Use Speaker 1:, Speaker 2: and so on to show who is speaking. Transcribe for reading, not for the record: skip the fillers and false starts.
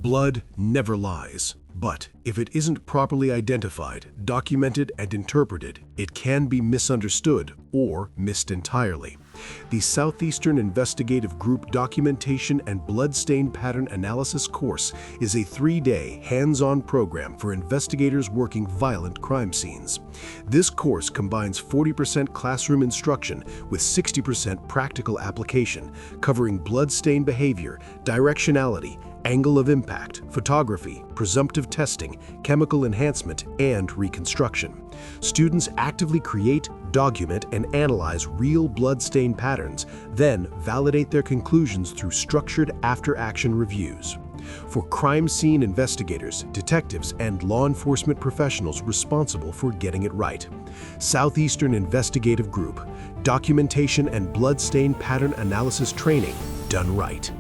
Speaker 1: Blood never lies, but if it isn't properly identified, documented, and interpreted, it can be misunderstood or missed entirely. The Southeastern Investigative Group Documentation and Bloodstain Pattern Analysis course is a 3-day, hands-on program for investigators working violent crime scenes. This course combines 40% classroom instruction with 60% practical application, covering bloodstain behavior, directionality, angle of impact, photography, presumptive testing, chemical enhancement, and reconstruction. Students actively create, document, and analyze real bloodstain patterns, then validate their conclusions through structured after-action reviews. For crime scene investigators, detectives, and law enforcement professionals responsible for getting it right. Southeastern Investigative Group, Documentation and Bloodstain Pattern Analysis Training, done right.